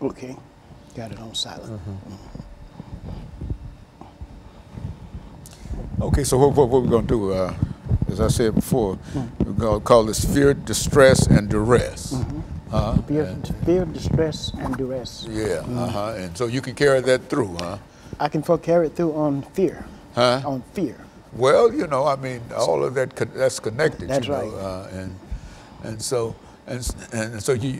Okay. Got it on silent. Okay, so what we're going to do, as I said before, we're going to call this fear, distress, and duress. Fear, distress, and duress. Yeah, and so you can carry that through, huh? I can carry it through on fear. Huh? On fear. Well, you know, I mean, all of that that's connected. That's you know, right. And so you.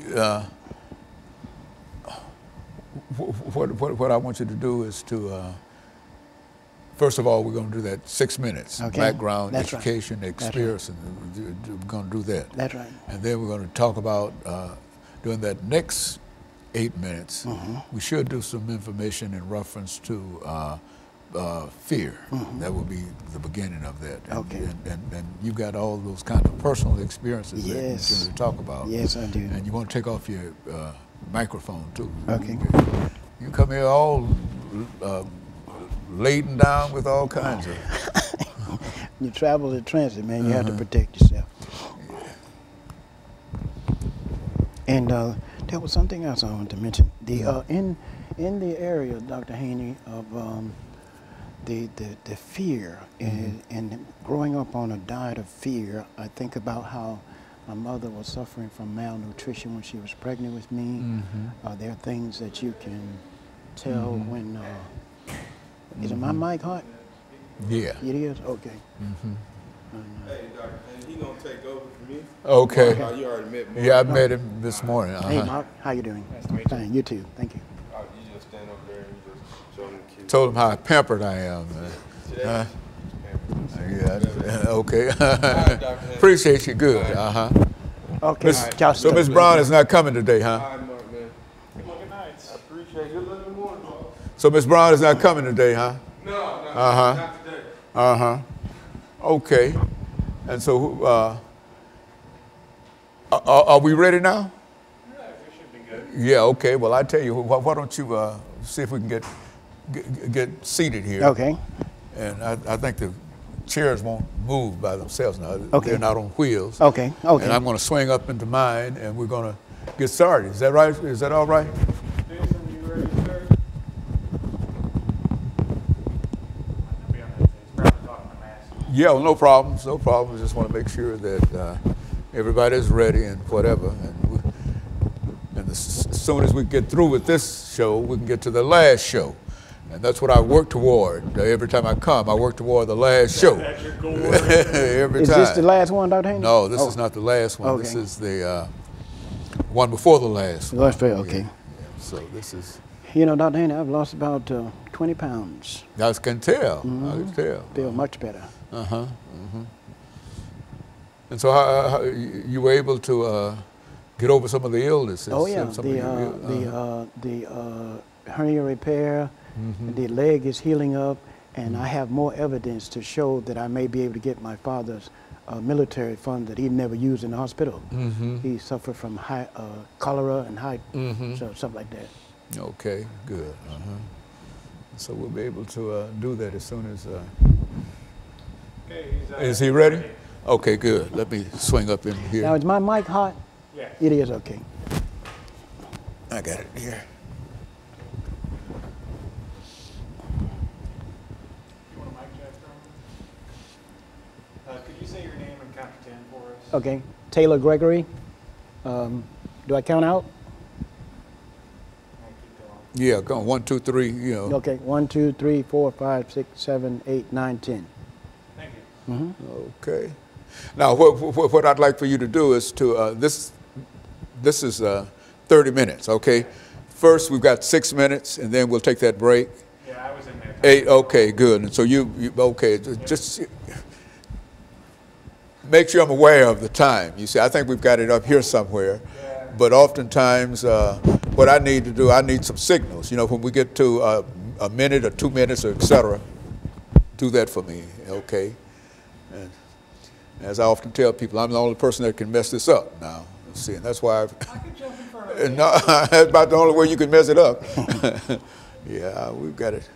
What I want you to do is to. First of all, we're going to do that 6 minutes, background, that's education, right. Experience, right. And we're going to do that. That's right. And then we're going to talk about, during that next 8 minutes, we should do some information in reference to fear. That will be the beginning of that. And you've got all those kind of personal experiences that you're going to talk about. Yes, I do. And you want to take off your microphone, too. Okay. You come here all laden down with all kinds of. You travel in transit, man. You have to protect yourself. And there was something else I wanted to mention. The in the area, Dr. Haney, of the fear and growing up on a diet of fear. I think about how my mother was suffering from malnutrition when she was pregnant with me. There are things that you can tell when. Is it my mic hot? Yeah. It is? Okay. Hey, Dr. Haney, he gonna take over for me. Okay. You already met Mark. Yeah, I met him this morning. Hey, Mark, how you doing? Nice to meet you. Fine, you too. Thank you. You just stand over there and you just show them the kids. Told him how pampered I am. Yeah. Okay. Appreciate you. Good. Okay. So Miss Brown is not coming today, huh? All right, Mark, man. Good night. I appreciate it. Good luck in the morning, bro. So Miss Brown is not coming today, huh? No, not today. Okay. And so, are we ready now? Yeah, we should be good. Yeah. Okay. Well, I tell you, why don't you see if we can get seated here? Okay. And I think the chairs won't move by themselves now. Okay. They're not on wheels. Okay. Okay. And I'm going to swing up into mine, and we're going to get started. Is that right? Is that all right? Jason, you ready, sir? Yeah, well, no problems, no problems. Just want to make sure that everybody's ready and whatever. And as soon as we get through with this show, we can get to the last show. And that's what I work toward. Every time I come, I work toward the last show. That's your goal. Every Is time. this the last one, Dr. Haney? No, this is not the last one. Okay. This is the one before the last one. Okay. Yeah. So this is. You know, Dr. Haney, I've lost about 20 pounds. I can tell. I can tell. Feel much better. And so how you were able to get over some of the illnesses? Oh yeah, the hernia repair, the leg is healing up, and I have more evidence to show that I may be able to get my father's military fund that he never used in the hospital. He suffered from high cholera and high stuff like that. Okay, good. So we'll be able to do that as soon as. Okay, Is he ready? Okay, good. Let me swing up in here. Now, is my mic hot? Yeah. It is, okay. I got it here. You want a mic check from could you say your name and count to 10 for us? Okay, Taylor Gregory. Do I count out? Yeah, go on. 1, 2, 3, you know. Okay, 1, 2, 3, 4, 5, 6, 7, 8, 9, 10. Thank you. Okay. Now, what I'd like for you to do is to, this is 30 minutes, okay? First, we've got 6 minutes, and then we'll take that break. Yeah, I was in there. 8, okay, good. And so you okay, just make sure I'm aware of the time. You see, I think we've got it up here somewhere. Yeah. But oftentimes, what I need to do, I need some signals. You know, when we get to a minute or 2 minutes or et cetera, do that for me, okay? And as I often tell people, I'm the only person that can mess this up now. See, and that's why I could jump in front of you. no, that's about the only way you can mess it up. Yeah, we've got it.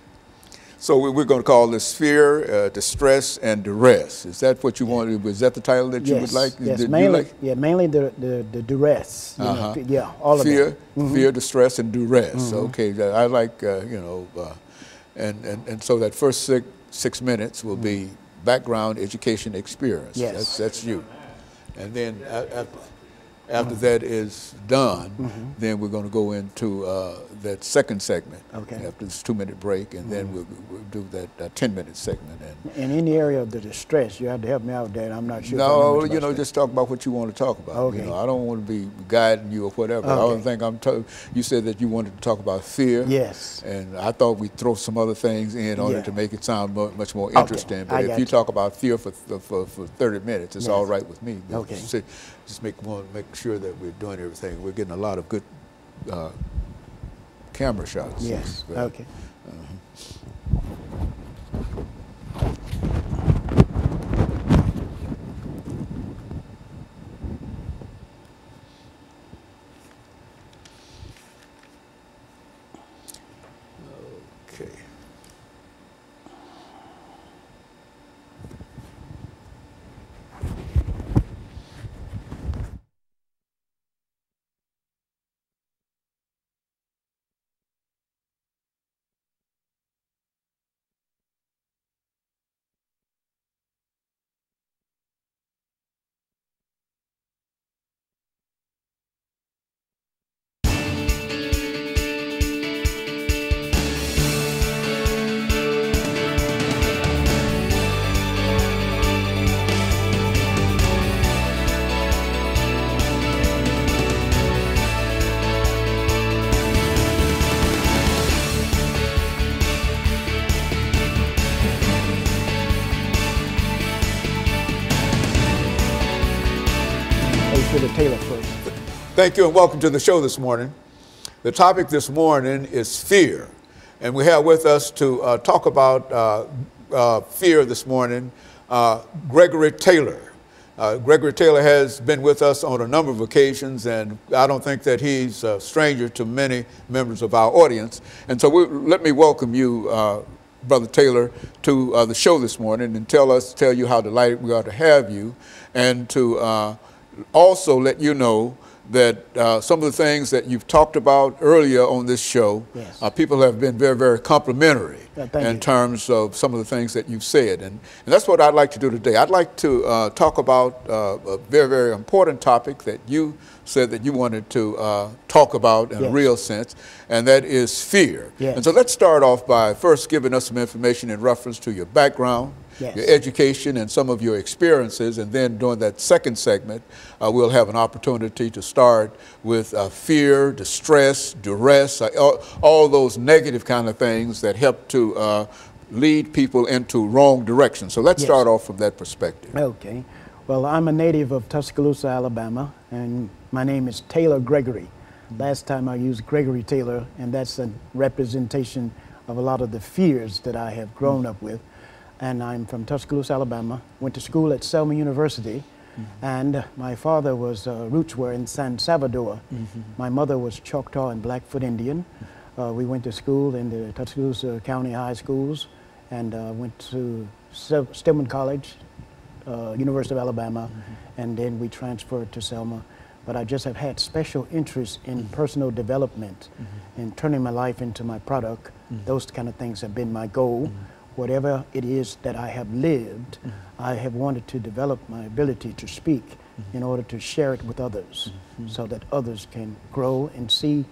So we're going to call this fear, distress, and duress. Is that what you wanted? Was that the title that you would like? Yes, mainly, mainly the duress. You know, yeah, all of fear, that. Fear, distress, and duress. Okay, I like, and so that first six minutes will be background, education, experience. Yes. That's you. And then after that is done, then we're going to go into that second segment after this 2-minute break, and then we'll do that 10-minute segment. And in the area of the distress, you have to help me out with that. I'm not sure. No, you know, just talk about what you want to talk about. Okay. You know, I don't want to be guiding you or whatever. I don't think you said that you wanted to talk about fear. Yes. And I thought we'd throw some other things in on it to make it sound much more interesting. But if you talk about fear for 30 minutes, it's all right with me. But just want to make sure that we're doing everything. We're getting a lot of good camera shots. Yes. Okay. Okay. Taylor first. Thank you and welcome to the show this morning. The topic this morning is fear. And we have with us to talk about fear this morning, Gregory Taylor. Gregory Taylor has been with us on a number of occasions, and I don't think that he's a stranger to many members of our audience. And so let me welcome you, Brother Taylor, to the show this morning and tell you how delighted we are to have you, and to also let you know that some of the things that you've talked about earlier on this show, people have been very, very complimentary in terms of some of the things that you've said. And that's what I'd like to do today. I'd like to talk about a very, very important topic that you said that you wanted to talk about in a real sense, and that is fear. And so let's start off by first giving us some information in reference to your background, your education, and some of your experiences, and then during that second segment, we'll have an opportunity to start with fear, distress, duress, all those negative kind of things that help to lead people into wrong direction. So let's start off from that perspective. Okay. Well, I'm a native of Tuscaloosa, Alabama, and my name is Taylor Gregory. Last time I used Gregory Taylor, and that's a representation of a lot of the fears that I have grown up with. And I'm from Tuscaloosa, Alabama, went to school at Selma University, and my father was roots were in San Salvador. My mother was Choctaw and Blackfoot Indian. We went to school in the Tuscaloosa County High Schools, and went to Stillman College, University of Alabama, and then we transferred to Selma. But I just have had special interest in personal development and turning my life into my product. Those kind of things have been my goal. Whatever it is that I have lived, I have wanted to develop my ability to speak in order to share it with others, so that others can grow and see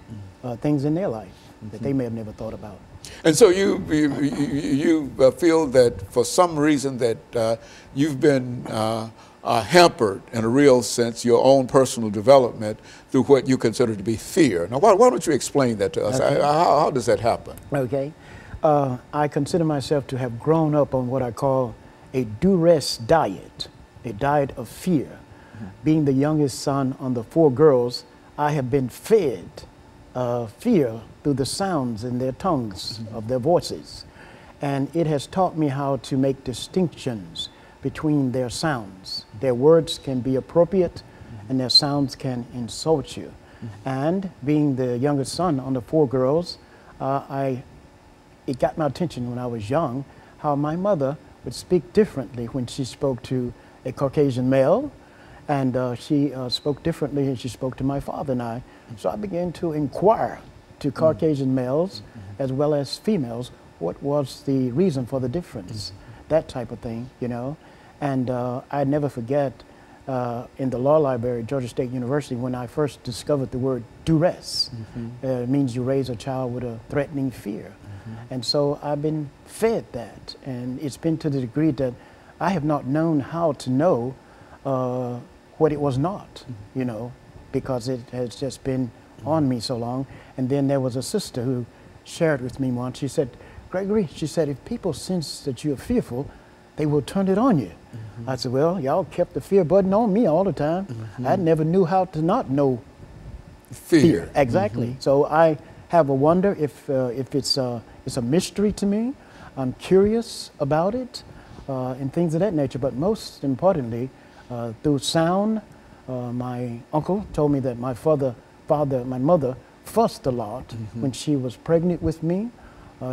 things in their life that they may have never thought about. And so you feel that for some reason that you've been hampered in a real sense, your own personal development through what you consider to be fear. Now, why don't you explain that to us? How does that happen? Okay. I consider myself to have grown up on what I call a duress diet, a diet of fear. Being the youngest son on the 4 girls, I have been fed fear through the sounds in their tongues of their voices. And it has taught me how to make distinctions between their sounds. Their words can be appropriate and their sounds can insult you. And being the youngest son on the 4 girls, I it got my attention when I was young, how my mother would speak differently when she spoke to a Caucasian male, and she spoke differently as she spoke to my father and I. So I began to inquire to Caucasian males as well as females, what was the reason for the difference, that type of thing, you know. And I never forget in the law library at Georgia State University when I first discovered the word duress. It means you raise a child with a threatening fear. And so I've been fed that, and it's been to the degree that I have not known how to know what it was not, you know, because it has just been on me so long. And then there was a sister who shared with me once. She said, Gregory, she said, if people sense that you're fearful, they will turn it on you. I said, well, y'all kept the fear button on me all the time. I never knew how to not know fear. Exactly. So I have a wonder if it's a mystery to me. I'm curious about it and things of that nature. But most importantly, through sound, my uncle told me that my mother fussed a lot when she was pregnant with me.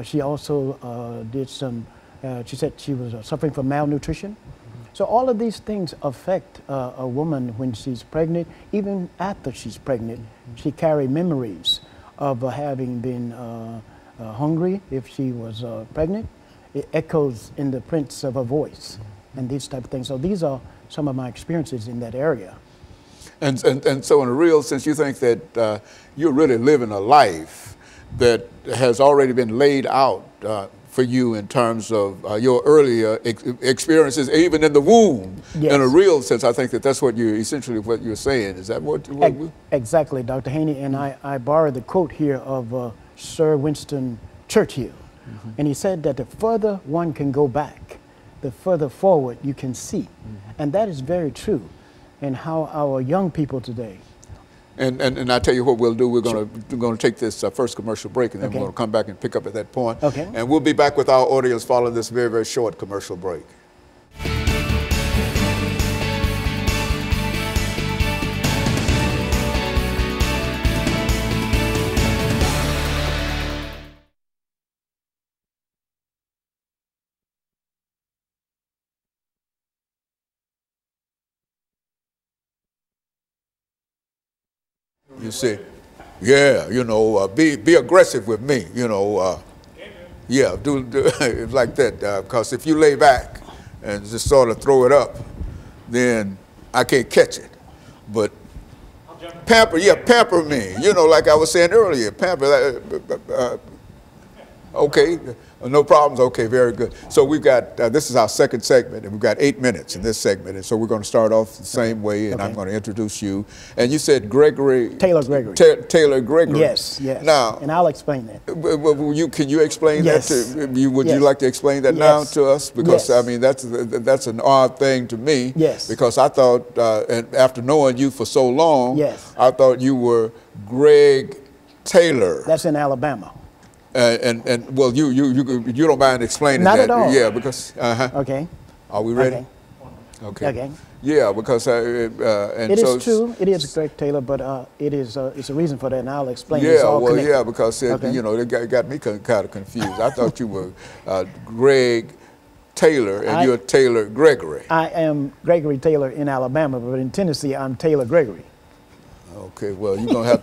She also did some, she said she was suffering from malnutrition. So all of these things affect a woman when she's pregnant. Even after she's pregnant, she carries memories of having been hungry if she was pregnant. It echoes in the prints of her voice and these type of things. So these are some of my experiences in that area. And so in a real sense, you think that you're really living a life that has already been laid out for you in terms of your earlier experiences, even in the womb. Yes. In a real sense, I think that that's what you're essentially what you're saying. Is that what exactly, Dr. Haney? And I borrowed the quote here of Sir Winston Churchill. And he said that the further one can go back, the further forward you can see. And that is very true in how our young people today. And I tell you what we'll do. We're going to take this first commercial break, and then we're going to come back and pick up at that point. Okay. And we'll be back with our audience following this very, very short commercial break. You see, yeah, you know, be aggressive with me, you know, yeah, do like that, because if you lay back and just sort of throw it up, then I can't catch it. But pamper me, you know, like I was saying earlier, pamper. Okay, no problems. Okay, very good. So we've got, this is our second segment, and we've got 8 minutes in this segment. And so we're going to start off the same way, and I'm going to introduce you. And you said Gregory. Taylor Gregory. Taylor Gregory. Yes, yes. Now, and I'll explain that. Can you explain that to you? Would you like to explain that now to us? Because, I mean, that's an odd thing to me. Yes. Because I thought, and after knowing you for so long, I thought you were Greg Taylor. That's in Alabama. And well, you don't mind explaining that? Not at all. Yeah, because Okay. Are we ready? Okay. Okay. Yeah, because and it is true. It is Greg Taylor, but it's a reason for that, and I'll explain. Yeah, well, yeah, because you know, it got me kind of confused. I thought you were Greg Taylor, and you're Taylor Gregory. I am Gregory Taylor in Alabama, but in Tennessee, I'm Taylor Gregory. Okay, well, you're gonna have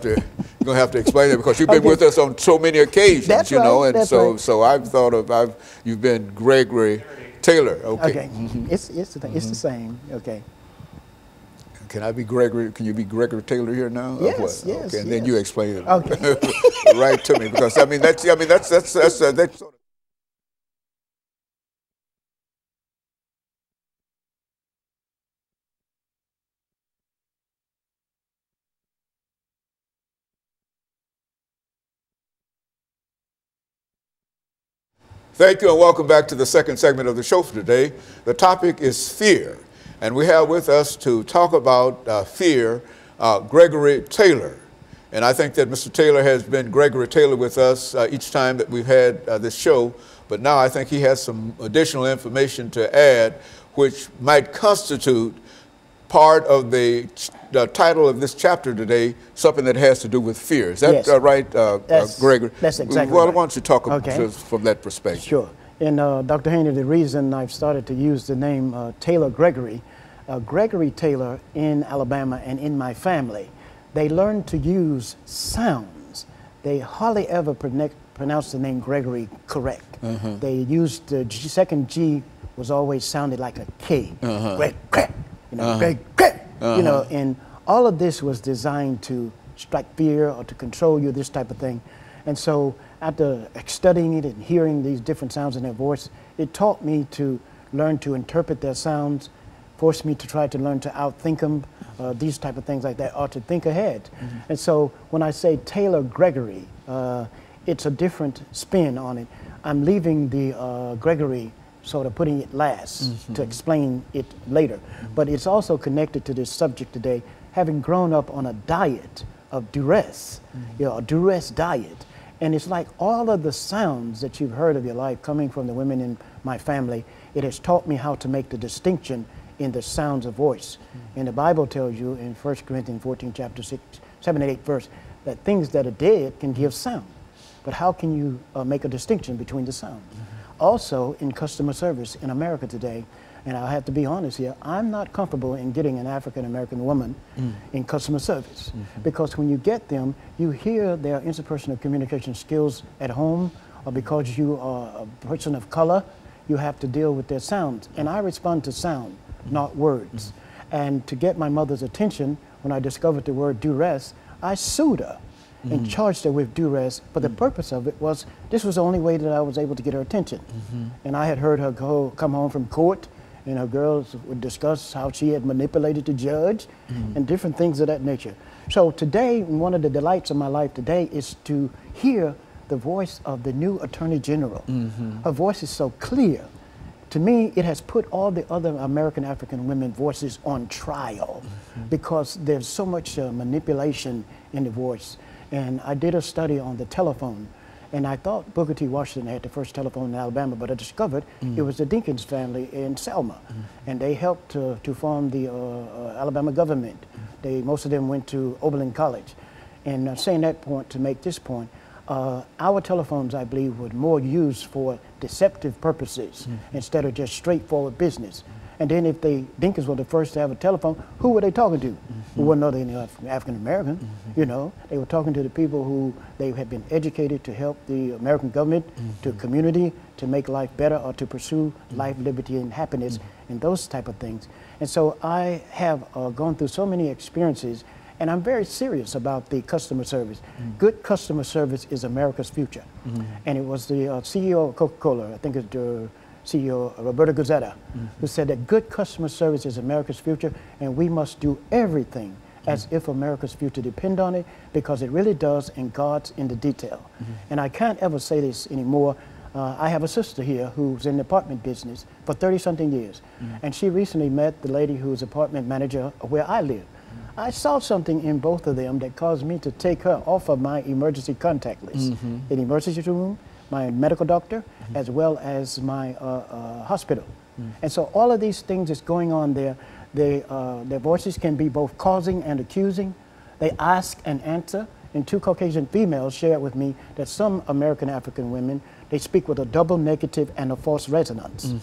to explain it because you've been with us on so many occasions, That's you know, and so I've thought you've been Gregory Taylor. Okay. Okay. It's the same. Okay. Can I be Gregory? Can you be Gregory Taylor here now? Yes. Yes. Okay, and then you explain it. Okay. Right to me, because I mean that's sort of. Thank you and welcome back to the second segment of the show for today. The topic is fear, and we have with us to talk about fear, Gregory Taylor. And I think that Mr. Taylor has been Gregory Taylor with us each time that we've had this show, but now I think he has some additional information to add which might constitute part of the title of this chapter today, something that has to do with fear. Is that Yes. Right, Gregory? That's exactly Well, right. why don't you talk Okay. just from that perspective? Sure. And Dr. Haney, the reason I've started to use the name Taylor Gregory, Gregory Taylor in Alabama and in my family, they learned to use sounds. They hardly ever pronounce the name Gregory correct. They used the second G was always sounded like a K. Greg, Greg, you know, Greg, Greg, you know, and all of this was designed to strike fear or to control you, this type of thing. And so after studying it and hearing these different sounds in their voice, it taught me to learn to interpret their sounds, forced me to try to learn to outthink them, these type of things like that, or to think ahead. And so when I say Taylor Gregory, it's a different spin on it. I'm leaving the Gregory, sort of putting it last to explain it later. But it's also connected to this subject today, having grown up on a diet of duress, you know, a duress diet. And it's like all of the sounds that you've heard of your life coming from the women in my family, it has taught me how to make the distinction in the sounds of voice. And the Bible tells you in 1 Corinthians 14, chapter 6, 7 and 8 verse, that things that are dead can give sound. But how can you make a distinction between the sounds? Also, in customer service in America today, and I have to be honest here, I'm not comfortable in getting an African-American woman in customer service. Because when you get them, you hear their interpersonal communication skills at home, or because you are a person of color, you have to deal with their sounds. And I respond to sound, not words. And to get my mother's attention, when I discovered the word duress, I sued her and charged her with duress, but the purpose of it was, this was the only way that I was able to get her attention. And I had heard her come home from court, and her girls would discuss how she had manipulated the judge and different things of that nature. So today, one of the delights of my life today is to hear the voice of the new Attorney General. Her voice is so clear. To me, it has put all the other American African women voices on trial because there's so much manipulation in the voice. And I did a study on the telephone, and I thought Booker T. Washington had the first telephone in Alabama, but I discovered it was the Dinkins family in Selma, and they helped to form the Alabama government. Most of them went to Oberlin College. And saying that point to make this point, our telephones, I believe, were more used for deceptive purposes instead of just straightforward business. And then if the Dinkins were the first to have a telephone, who were they talking to? Who wasn't other than African American, you know? They were talking to the people who they had been educated to help the American government, to community, to make life better or to pursue life, liberty, and happiness, and those type of things. And so I have gone through so many experiences, and I'm very serious about the customer service. Good customer service is America's future. And it was the CEO of Coca-Cola, I think it's the CEO Roberto Guzetta, who said that good customer service is America's future, and we must do everything as if America's future depend on it, because it really does, and God's in the detail. And I can't ever say this anymore. I have a sister here who's in the apartment business for 30-something years, and she recently met the lady who's apartment manager where I live. I saw something in both of them that caused me to take her off of my emergency contact list. In the emergency room, my medical doctor, as well as my hospital. And so all of these things that's going on there, their voices can be both causing and accusing. They ask and answer. And two Caucasian females shared with me that some American African women, they speak with a double negative and a false resonance.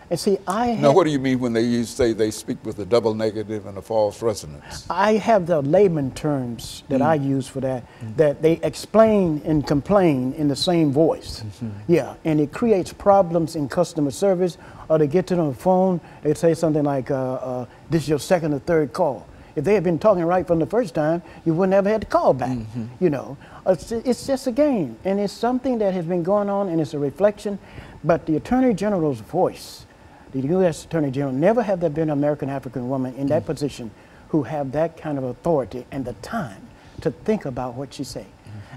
And see, Now, what do you mean when they say they speak with a double negative and a false resonance? I have the layman terms that I use for that, that they explain and complain in the same voice. Yeah, and it creates problems in customer service, or they get to the phone, they say something like, this is your second or third call. If they had been talking right from the first time, you wouldn't have had to call back, you know. It's just a game, and it's something that has been going on, and it's a reflection, but the Attorney General's voice, the U.S. Attorney General, never have there been an American African woman in that position who have that kind of authority and the time to think about what she say.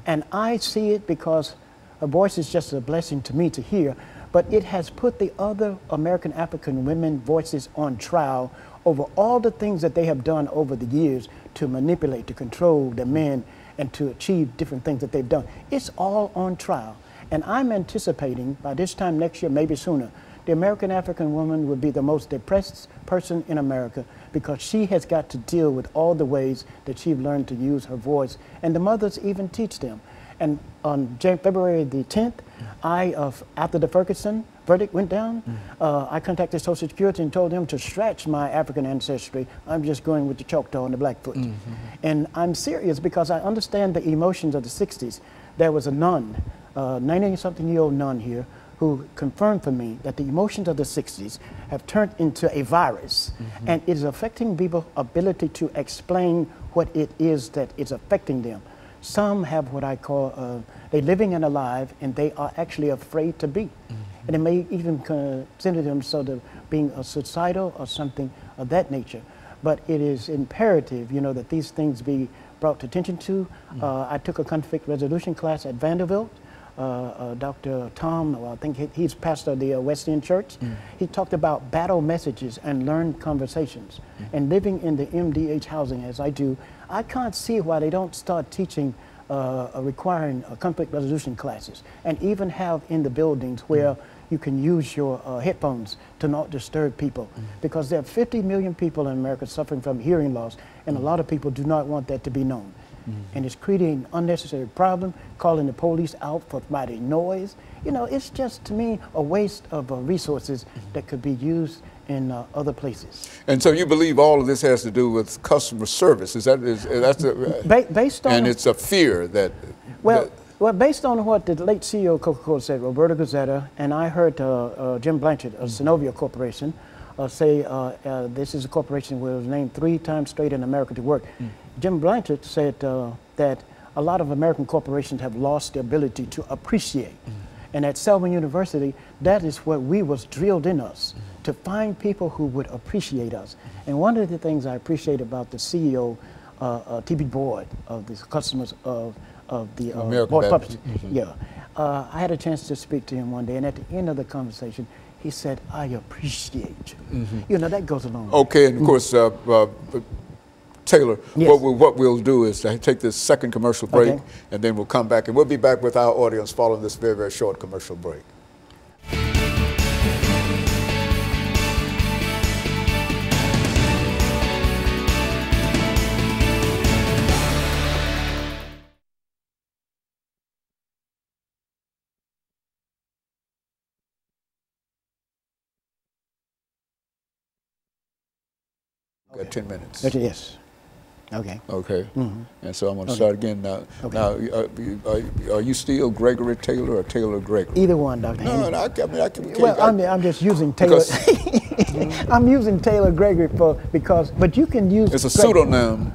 And I see it because her voice is just a blessing to me to hear, but it has put the other American African women voices on trial over all the things that they have done over the years to manipulate, to control the men, and to achieve different things that they've done. It's all on trial. And I'm anticipating by this time next year, maybe sooner, the American African woman would be the most depressed person in America because she has got to deal with all the ways that she's learned to use her voice, and the mothers even teach them. And on February the 10th, after the Ferguson verdict went down, I contacted Social Security and told them to scratch my African ancestry. I'm just going with the Choctaw and the Blackfoot. And I'm serious because I understand the emotions of the 60s. There was a nun, 90-something-year-old nun here, who confirmed for me that the emotions of the 60s have turned into a virus, and it is affecting people's ability to explain what it is that is affecting them. Some have what I call, they're living and alive, and they are actually afraid to be. And it may even consider them sort of being suicidal or something of that nature. But it is imperative, you know, that these things be brought attention to. I took a conflict resolution class at Vanderbilt. Dr. Tom, I think he's pastor of the West End Church. He talked about battle messages and learned conversations. And living in the MDH housing as I do, I can't see why they don't start teaching requiring conflict resolution classes, and even have in the buildings where you can use your headphones to not disturb people, because there are 50 million people in America suffering from hearing loss, and a lot of people do not want that to be known. And it's creating unnecessary problem, calling the police out for providing noise. You know, it's just, to me, a waste of resources that could be used in other places. And so you believe all of this has to do with customer service? Based on, and it's a fear that... Well, based on what the late CEO of Coca-Cola said, Roberto Gazzetta, and I heard Jim Blanchard of Synovia Corporation say this is a corporation where it was named 3 times straight in America to work. Jim Blanchard said that a lot of American corporations have lost the ability to appreciate. And at Selma University, that is what we was drilled in us, to find people who would appreciate us. And one of the things I appreciate about the CEO, T.B. Boyd, of the customers of the Boyd Publishing, I had a chance to speak to him one day, and at the end of the conversation, he said, "I appreciate you." You know, that goes along. Okay, and of course, Taylor, yes. what we'll do is take this second commercial break, and then we'll come back, and we'll be back with our audience following this very, very short commercial break. Got 10 minutes. Yes. Okay. Okay. And so I'm going to start again now. Now, are you still Gregory Taylor or Taylor Gregory? Either one, Dr. No, Haney. I'm just using Taylor. I'm using Taylor Gregory but you can use. It's a pseudonym.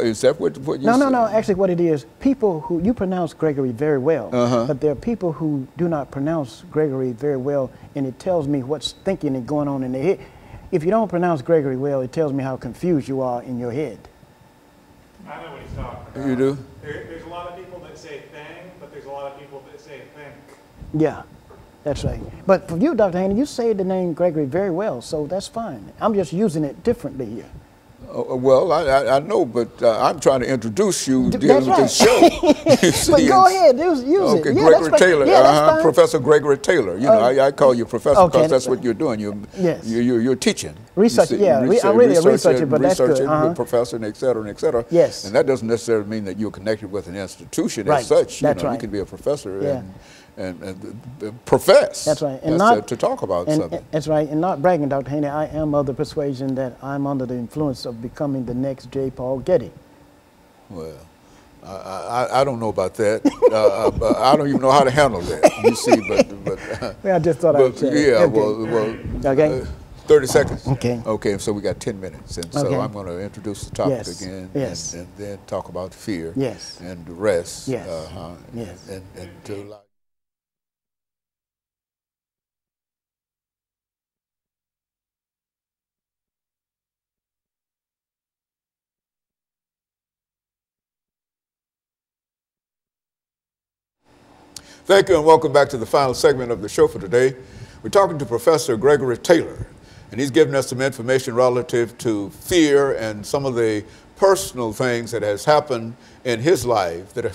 Is that what you say? No. Actually, what it is, people who you pronounce Gregory very well, but there are people who do not pronounce Gregory very well, and it tells me what's thinking and going on in their head. If you don't pronounce Gregory well, it tells me how confused you are in your head. I know what he's talking about. You do? There's a lot of people that say thing, but there's a lot of people that say think. Yeah, that's right. But for you, Dr. Haney, you say the name Gregory very well, so that's fine. I'm just using it differently here. Well, I know, but I'm trying to introduce you to that's right. this show. But go ahead, use it. Okay, Yeah, Gregory Taylor, yeah, Professor Gregory Taylor. You know, I call you Professor because that's what you're doing. You're teaching. Research, I'm really a researcher, but that's good. Professor, and et cetera, and et cetera. Yes. And that doesn't necessarily mean that you're connected with an institution right. as such. That's You right. can be a professor and profess. That's right. And not to talk about something. That's right. And not bragging, Dr. Haney, I am of the persuasion that I'm under the influence of becoming the next J. Paul Getty. Well, I don't know about that. I don't even know how to handle that. You see, but I just thought I would say. Yeah. Okay. Well. 30 seconds. Okay. Okay, so we got 10 minutes. And so I'm going to introduce the topic again. Yes. And then talk about fear. Yes. And the rest. Yes. Yes. And to Thank you and welcome back to the final segment of the show for today. We're talking to Professor Gregory Taylor, and he's giving us some information relative to fear and some of the personal things that has happened in his life, that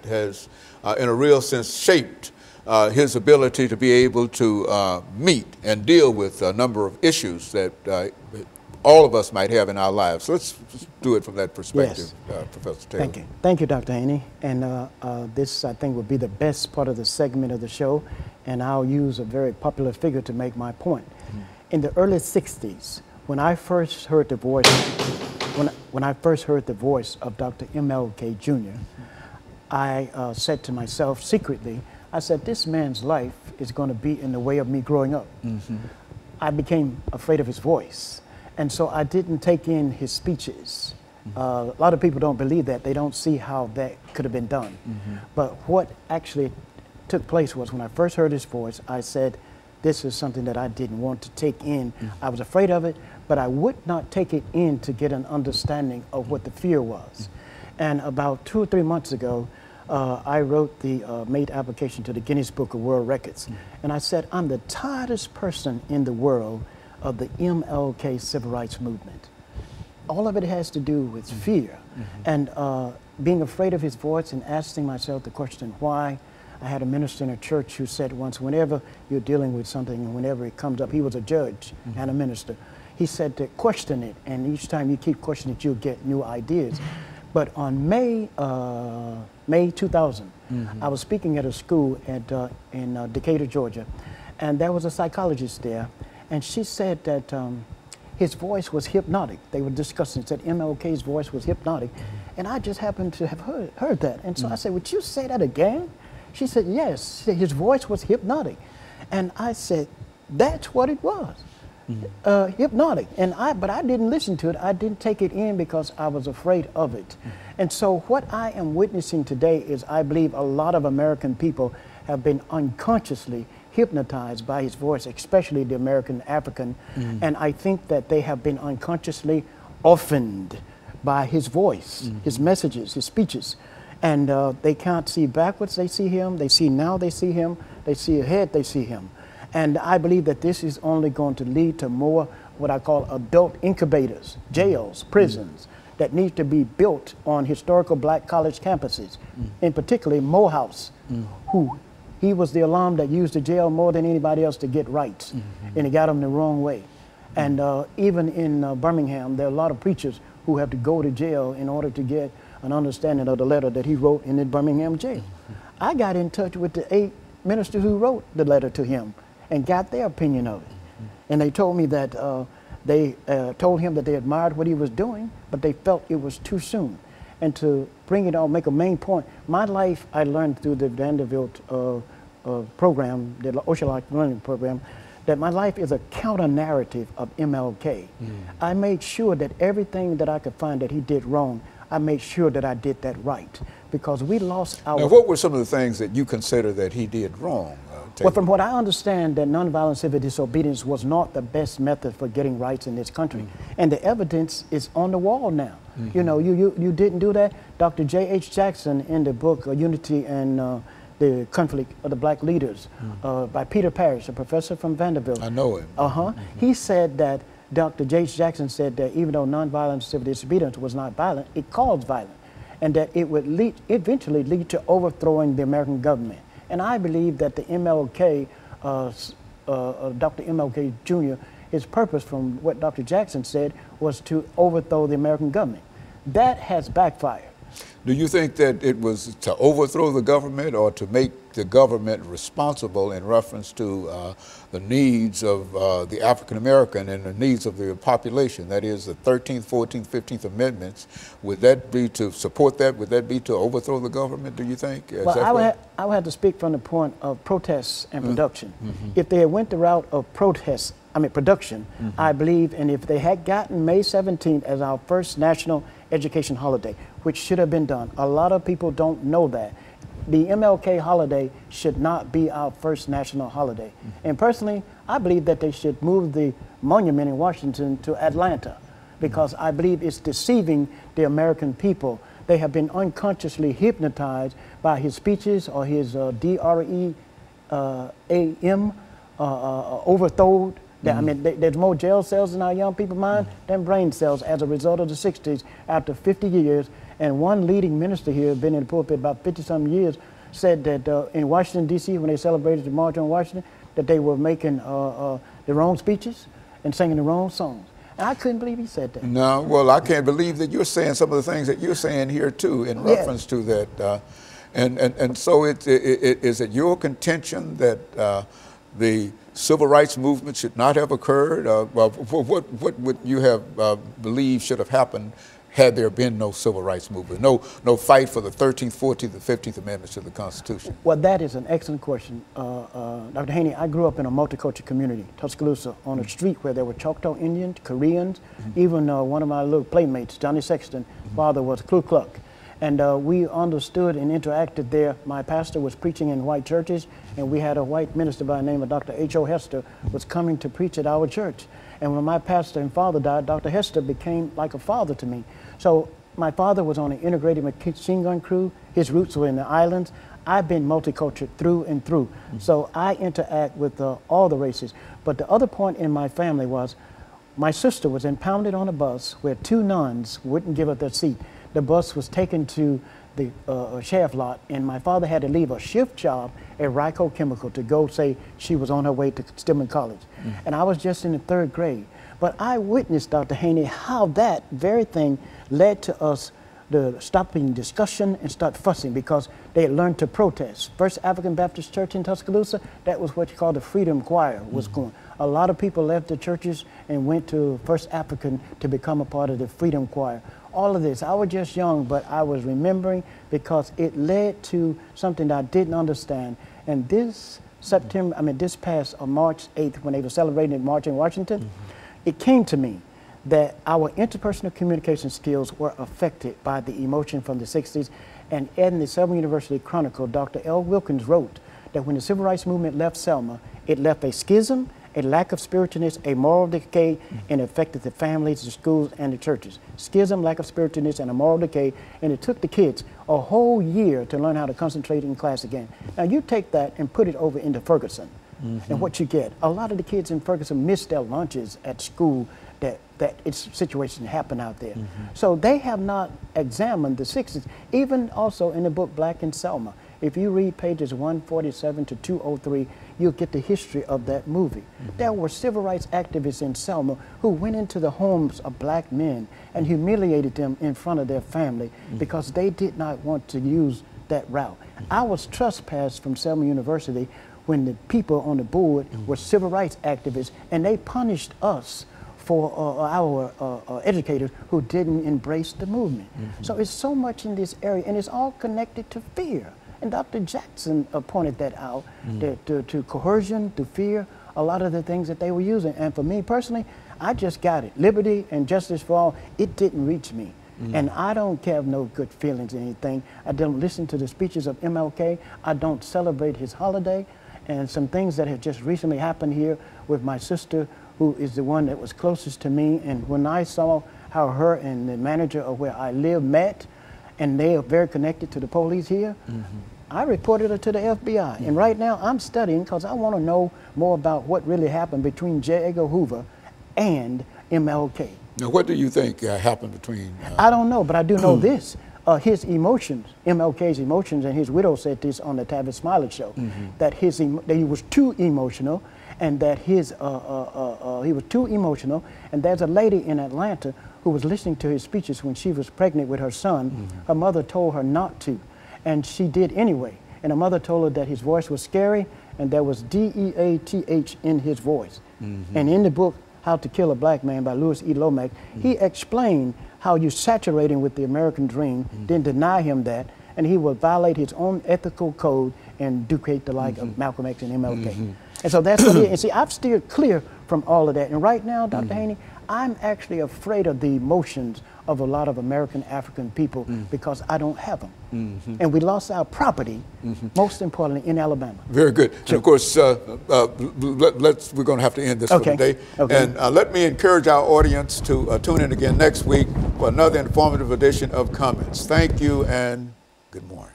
has, in a real sense, shaped his ability to be able to meet and deal with a number of issues that all of us might have in our lives. So let's just do it from that perspective, Yes. Professor Taylor. Thank you. Thank you, Dr. Haney. And this, I think, will be the best part of the segment of the show, and I'll use a very popular figure to make my point. In the early 60s, when I first heard the voice, when I first heard the voice of Dr. MLK Jr., I said to myself secretly, I said, this man's life is going to be in the way of me growing up. I became afraid of his voice. And so I didn't take in his speeches. A lot of people don't believe that. They don't see how that could have been done. But what actually took place was when I first heard his voice, I said, this is something that I didn't want to take in. I was afraid of it, but I would not take it in to get an understanding of what the fear was. And about 2 or 3 months ago, I wrote made application to the Guinness Book of World Records. And I said, I'm the tiredest person in the world of the MLK civil rights movement. All of it has to do with fear. And being afraid of his voice and asking myself the question, why? I had a minister in a church who said once, whenever you're dealing with something and whenever it comes up, he was a judge and a minister, he said to question it, and each time you keep questioning it, you'll get new ideas. But on May 2000, I was speaking at a school in Decatur, Georgia, and there was a psychologist there, and she said that his voice was hypnotic. They were discussing, said MLK's voice was hypnotic, and I just happened to have heard that. And so I said, would you say that again? She said, yes, his voice was hypnotic. And I said, that's what it was, hypnotic. But I didn't listen to it. I didn't take it in because I was afraid of it. And so what I am witnessing today is I believe a lot of American people have been unconsciously hypnotized by his voice, especially the American African. And I think that they have been unconsciously orphaned by his voice, his messages, his speeches. And they can't see backwards, they see him. They see now, they see him. They see ahead, they see him. And I believe that this is only going to lead to more what I call adult incubators, jails, prisons, that need to be built on historical black college campuses, in particular Morehouse, who he was the alum that used the jail more than anybody else to get rights, and he got them the wrong way. And even in Birmingham, there are a lot of preachers who have to go to jail in order to get an understanding of the letter that he wrote in the Birmingham jail. I got in touch with the 8 ministers who wrote the letter to him and got their opinion of it. And they told me that they told him that they admired what he was doing, but they felt it was too soon. And to bring it on, make a main point, my life I learned through the Vanderbilt program, the Ocean Learning Program, that my life is a counter-narrative of MLK. I made sure that everything that I could find that he did wrong, I made sure that I did that right, because we lost our... Now, what were some of the things that you consider that he did wrong? Well, from what I understand, that nonviolent civil disobedience was not the best method for getting rights in this country. And the evidence is on the wall now. You know, you didn't do that. Dr. J.H. Jackson, in the book Unity and the Conflict of the Black Leaders, by Peter Parrish, a professor from Vanderbilt. I know him. He said that Dr. J.H. Jackson said that even though nonviolent civil disobedience was not violent, it caused violence, and that it would eventually lead to overthrowing the American government. And I believe that the MLK, Dr. MLK Jr., his purpose, from what Dr. Jackson said, was to overthrow the American government. That has backfired. Do you think that it was to overthrow the government or to make the government responsible in reference to the needs of the African American and the needs of the population? That is the 13th, 14th, 15th Amendments. Would that be to support that? Would that be to overthrow the government, do you think? Well, I would have to speak from the point of protests and production. If they had went the route of production, I believe, and if they had gotten May 17th as our first national education holiday, which should have been done. A lot of people don't know that. The MLK holiday should not be our first national holiday. And personally, I believe that they should move the monument in Washington to Atlanta, because I believe it's deceiving the American people. They have been unconsciously hypnotized by his speeches or his DREAM, overthrown. I mean, there's more jail cells in our young people's mind than brain cells as a result of the 60s after 50 years. And one leading minister here, been in the pulpit about 50-some years, said that in Washington, D.C., when they celebrated the March on Washington, that they were making the wrong speeches and singing the wrong songs. And I couldn't believe he said that. No, well, I can't believe that you're saying some of the things that you're saying here, too, in reference to that. And so is it your contention that the civil rights movement should not have occurred? What would you have believed should have happened had there been no civil rights movement, no fight for the 13th, 14th, and 15th Amendments to the Constitution? Well, that is an excellent question. Dr. Haney, I grew up in a multicultural community, Tuscaloosa, on a street where there were Choctaw Indians, Koreans, even one of my little playmates, Johnny Sexton, father was Ku Klux. And we understood and interacted there. My pastor was preaching in white churches, and we had a white minister by the name of Dr. H.O. Hester was coming to preach at our church. And when my pastor and father died, Dr. Hester became like a father to me. So my father was on an integrated machine gun crew. His roots were in the islands. I've been multicultural through and through. So I interact with all the races. But the other point in my family was my sister was impounded on a bus where two nuns wouldn't give up their seat. The bus was taken to the sheriff lot, and my father had to leave a shift job at Ryco Chemical to go say she was on her way to Stillman College. And I was just in the 3rd grade. But I witnessed, Dr. Haney, how that very thing led to us to stopping discussion and start fussing because they had learned to protest. First African Baptist Church in Tuscaloosa, that was what you call the Freedom Choir was going. A lot of people left the churches and went to First African to become a part of the Freedom Choir. All of this, I was just young, but I was remembering because it led to something that I didn't understand. And this September, this past March 8th, when they were celebrating the March in Washington, it came to me that our interpersonal communication skills were affected by the emotion from the 60s. And in the Selma University Chronicle, Dr. L. Wilkins wrote that when the Civil Rights Movement left Selma, it left a schism, a lack of spiritualness, a moral decay, and affected the families, the schools, and the churches. Schism, lack of spiritualness, and a moral decay, and it took the kids a whole year to learn how to concentrate in class again. Now you take that and put it over into Ferguson, and what you get, a lot of the kids in Ferguson miss their lunches at school that its situation happened out there. So they have not examined the 60s, even also in the book Black in Selma. If you read pages 147 to 203, you'll get the history of that movie. There were civil rights activists in Selma who went into the homes of black men and humiliated them in front of their family because they did not want to use that route. I was trespassed from Selma University when the people on the board were civil rights activists, and they punished us for our educators who didn't embrace the movement. So it's so much in this area, and it's all connected to fear. And Dr. Jackson pointed that out, that to coercion, to fear, a lot of the things that they were using. And for me personally, I just got it. Liberty and justice for all, it didn't reach me. And I don't have no good feelings or anything. I don't listen to the speeches of MLK. I don't celebrate his holiday. And some things that have just recently happened here with my sister, who is the one that was closest to me. And when I saw how her and the manager of where I live met, and they are very connected to the police here, I reported her to the FBI. And right now I'm studying because I want to know more about what really happened between J. Edgar Hoover and MLK. Now, what do you think happened between? I don't know, but I do know this. His emotions, MLK's emotions, and his widow said this on the Tavis Smiley show, that that he was too emotional, and that he was too emotional. And there's a lady in Atlanta who was listening to his speeches when she was pregnant with her son. Her mother told her not to, and she did anyway. And her mother told her that his voice was scary, and there was D-E-A-T-H in his voice. And in the book, How to Kill a Black Man by Louis E. Lomax, he explained how you saturate him with the American dream, then deny him that, and he will violate his own ethical code and duplicate the like of Malcolm X and MLK. And so that's what he, and see, I've steered clear from all of that. And right now, Dr. Haney, I'm actually afraid of the emotions of a lot of American African people because I don't have them. And we lost our property, most importantly, in Alabama. Very good. Sure. And of course, we're going to have to end this for today. And let me encourage our audience to tune in again next week for another informative edition of Comments. Thank you and good morning.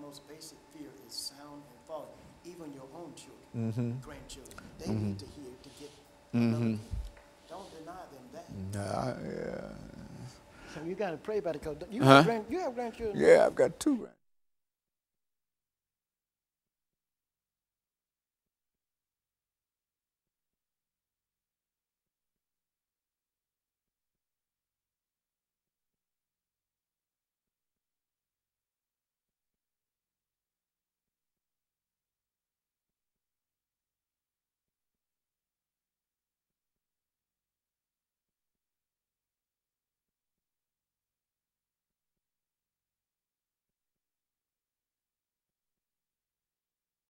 most basic fear is sound and falling. Even your own children, grandchildren, they need to hear to get another. Don't deny them that. Yeah. So you got to pray about it because you have grandchildren. Yeah, I've got 2 grandchildren.